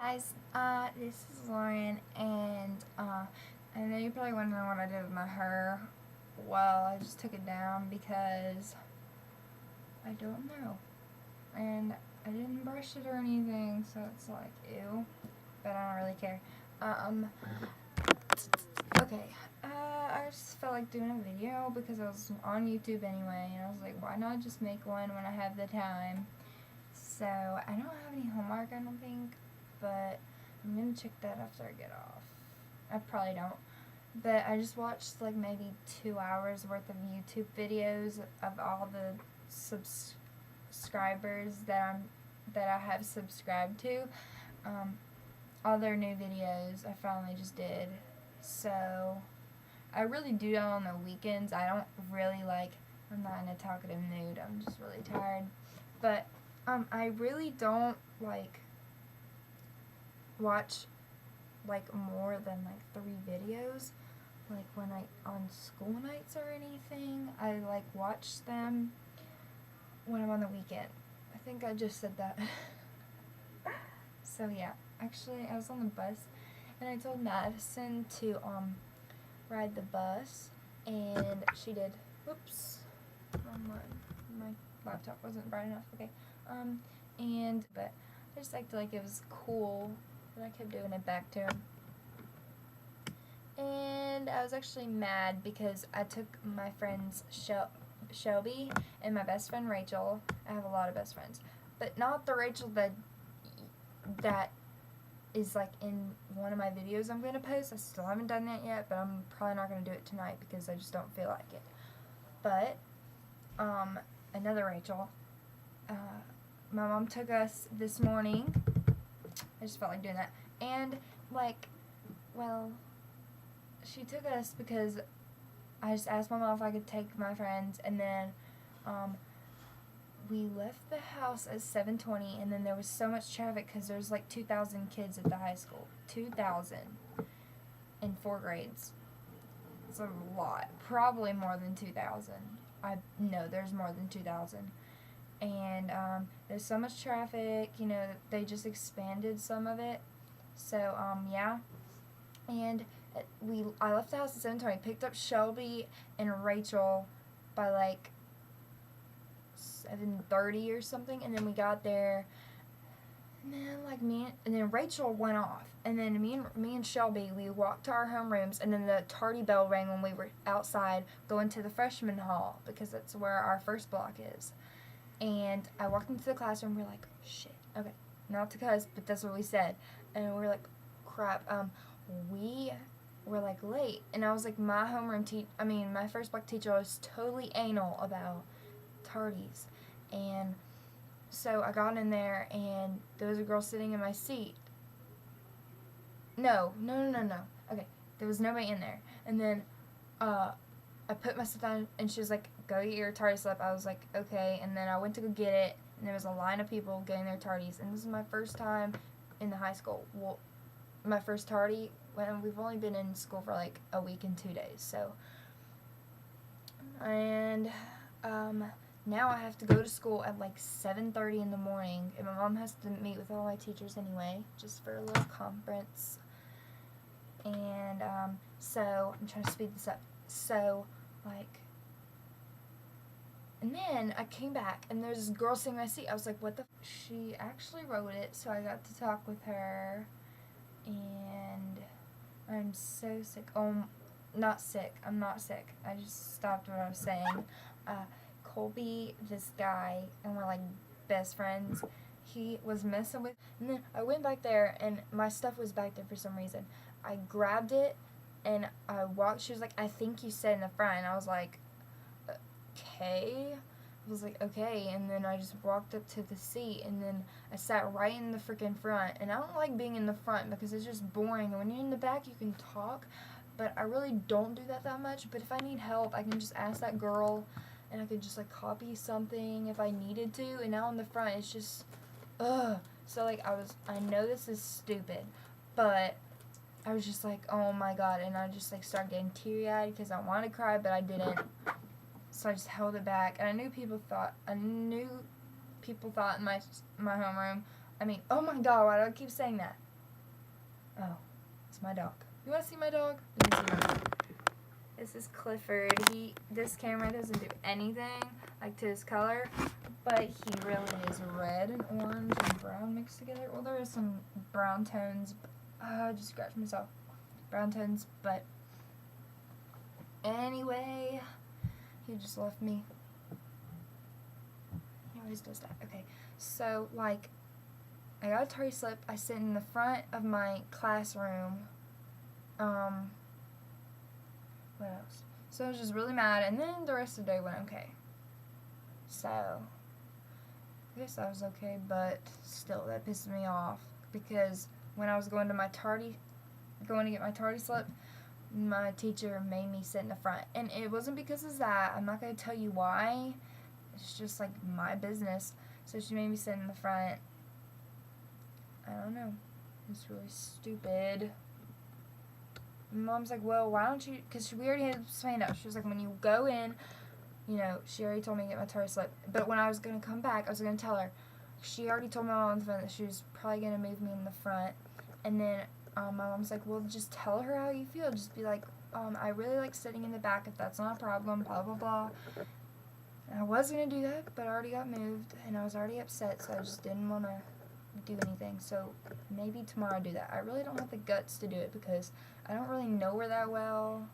Guys, this is Lauren, and I know you're probably wondering what I did with my hair. Well, I just took it down because I don't know, and I didn't brush it or anything, so it's like, ew, but I don't really care. Okay, I just felt like doing a video because I was on YouTube anyway, and I was like, why not just make one when I have the time? So, I don't have any homework, I don't think, but I'm gonna check that after I get off. I probably don't. But I just watched like maybe 2 hours worth of YouTube videos of all the subscribers that I have subscribed to. All their new videos I finally just did. So I really do that on the weekends. I don't really I'm not in a talkative mood. I'm just really tired. But I really don't watch more than 3 videos when I on school nights or anything. I watch them when I'm on the weekend. I think I just said that. So yeah, actually I was on the bus and I told Madison to ride the bus, and she did. Oops, my laptop wasn't bright enough. Okay. But I just acted like it was cool, and I kept doing it back to him. And I was actually mad because I took my friends Shelby and my best friend Rachel. I have a lot of best friends, but not the Rachel that is in one of my videos I'm going to post. I still haven't done that yet, but I'm probably not going to do it tonight because I just don't feel like it. But another Rachel, my mom took us this morning. I just felt like doing that. And she took us because I just asked my mom if I could take my friends, and then we left the house at 7:20, and then there was so much traffic because there's 2,000 kids at the high school. 2,000 in 4 grades. It's a lot. Probably more than 2,000. I know there's more than 2,000. And there's so much traffic, they just expanded some of it. So, yeah. And I left the house at 7:20, picked up Shelby and Rachel by 7:30 or something, and then we got there, and then and then Rachel went off, and then me and Shelby, we walked to our homerooms, and then the tardy bell rang when we were outside going to the freshman hall because that's where our first block is. And I walked into the classroom, we're like, shit, okay, not to cuss, but that's what we said, and we're like, crap, we were late, and I was my my first block teacher was totally anal about tardies, and so I got in there, and there was a girl sitting in my seat. No. Okay, there was nobody in there, and then I put my stuff down, and she was like, go get your tardy slip. I was like, okay, and then I went to go get it, and there was a line of people getting their tardies, and this is my first time in the high school. Well, my first tardy, when we've only been in school for a week and 2 days, so, and, now I have to go to school at 7:30 in the morning, and my mom has to meet with all my teachers anyway, just for a little conference, and, so, I'm trying to speed this up, so, and then I came back, and there's this girl sitting in my seat. I was like, what the She actually wrote it, so I got to talk with her, and I'm so sick. Oh, not sick. I'm not sick. I just stopped what I was saying. Colby, this guy, and we're best friends, he was messing with, and then I went back there, and my stuff was back there for some reason. I grabbed it, and I walked. She was like, I think you sat in the front, and I was like, okay. I was like, okay, and then I just walked up to the seat, and then I sat right in the freaking front, and I don't like being in the front because it's just boring, and when you're in the back, you can talk, but I really don't do that much, but if I need help, I can just ask that girl, and I could just copy something if I needed to, and now in the front, it's just, ugh. So I know this is stupid, but I was just like, oh my god, and I just started getting teary-eyed because I wanted to cry, but I didn't. So I just held it back, and I knew people thought in my homeroom. Oh my god, why do I keep saying that? Oh, it's my dog. You want to see my dog? Let me see my dog. This is Clifford. This camera doesn't do anything like to his color, but he really is red and orange and brown mixed together. Well, there is some brown tones. I just scratched myself. Brown tones, but anyway, he just left me. He always does that. Okay, so like, I got a tardy slip. I sit in the front of my classroom. What else? So I was just really mad, and then the rest of the day went okay. So, I guess I was okay, but still, that pissed me off, because when I was going to get my tardy slip, my teacher made me sit in the front, and it wasn't because of that. I'm not going to tell you why. It's just, like, my business. So she made me sit in the front. I don't know. It's really stupid. Mom's like, well, why don't you, because we already had planned out. She was like, when you go in, you know, she already told me to get my tardy slip. But when I was going to come back, I was going to tell her. She already told my mom on the phone that she was probably going to move me in the front. And then my mom's like, well, just tell her how you feel. Just be like, I really like sitting in the back if that's not a problem, blah, blah, blah. And I was going to do that, but I already got moved, and I was already upset, so I just didn't want to do anything. So maybe tomorrow I'll do that. I really don't have the guts to do it because I don't really know her that well,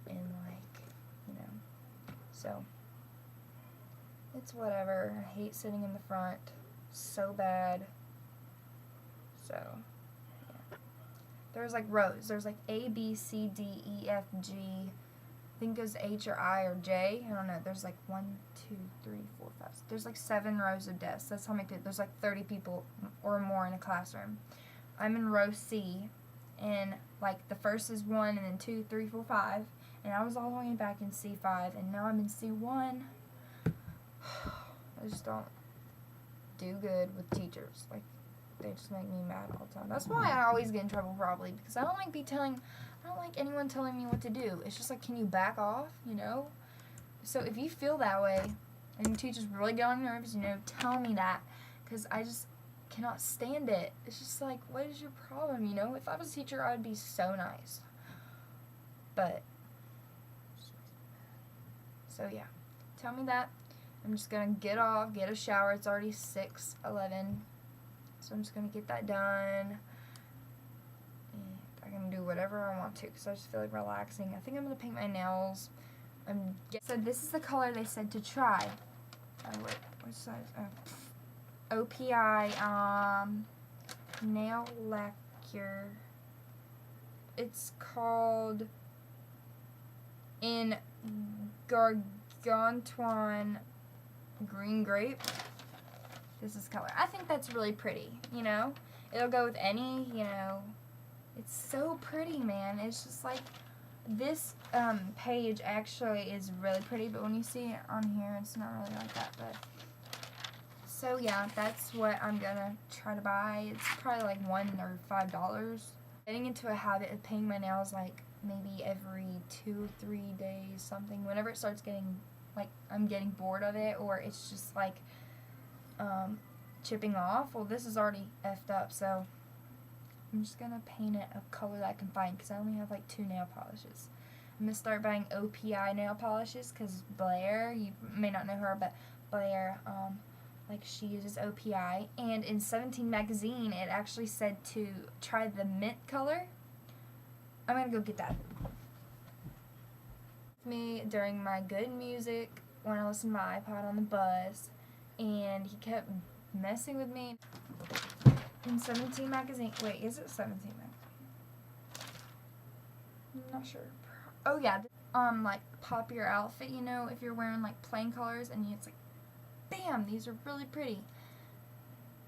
and like, you know, so it's whatever. I hate sitting in the front so bad. So yeah, there's like rows. There's like A, B, C, D, E, F, G. I think it goes H or I or J. I don't know. There's like 1, 2, 3, 4, 5. There's like 7 rows of desks. That's how many people. There's like 30 people or more in a classroom. I'm in row C, and like the first is 1, and then 2, 3, 4, 5. And I was all the way back in C5, and now I'm in C1. I just don't do good with teachers. Like, they just make me mad all the time. That's why I always get in trouble, probably, because I don't like anyone telling me what to do. It's just like, can you back off, you know? So if you feel that way, and your teacher's really get on your nerves, you know, tell me that, because I just cannot stand it. It's just like, what is your problem, you know? If I was a teacher, I would be so nice. But, so yeah, tell me that. I'm just going to get off, get a shower. It's already 6:11, so I'm just going to get that done. I can do whatever I want to because I just feel like relaxing. I think I'm going to paint my nails. So this is the color they said to try. Oh, wait, what size? Oh. OPI nail lacquer. It's called in Gargantuan green grape. This is color. I think that's really pretty, you know? It'll go with any, you know. It's so pretty, man. It's just like, this page actually is really pretty, but when you see it on here, it's not really like that. But so yeah, that's what I'm gonna try to buy. It's probably like $1 or $5. Getting into a habit of painting my nails like maybe every 2 or 3 days, something. Whenever it starts getting like I'm getting bored of it, or it's just like chipping off. Well, this is already effed up, so I'm just going to paint it a color that I can find because I only have like 2 nail polishes. I'm going to start buying OPI nail polishes because Blair, you may not know her, but Blair, like she uses OPI. And in 17 magazine, it actually said to try the mint color. I'm going to go get that. Me during my good music when I listened to my iPod on the bus, and he kept messing with me. In 17 magazine. Wait, is it 17 magazine? I'm not sure. Oh yeah, like pop your outfit, you know, if you're wearing like plain colors and it's like, bam, these are really pretty.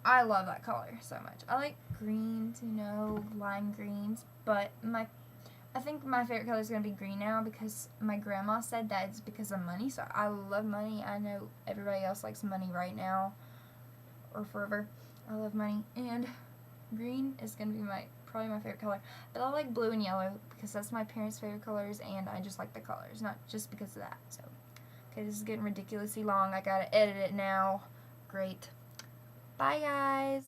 I love that color so much. I like greens, you know, lime greens, but I think my favorite color is going to be green now because my grandma said that it's because of money, so I love money. I know everybody else likes money right now or forever. I love money, and green is going to be probably my favorite color. But I like blue and yellow because that's my parents' favorite colors, and I just like the colors, not just because of that. So, okay, this is getting ridiculously long. I got to edit it now. Great. Bye, guys.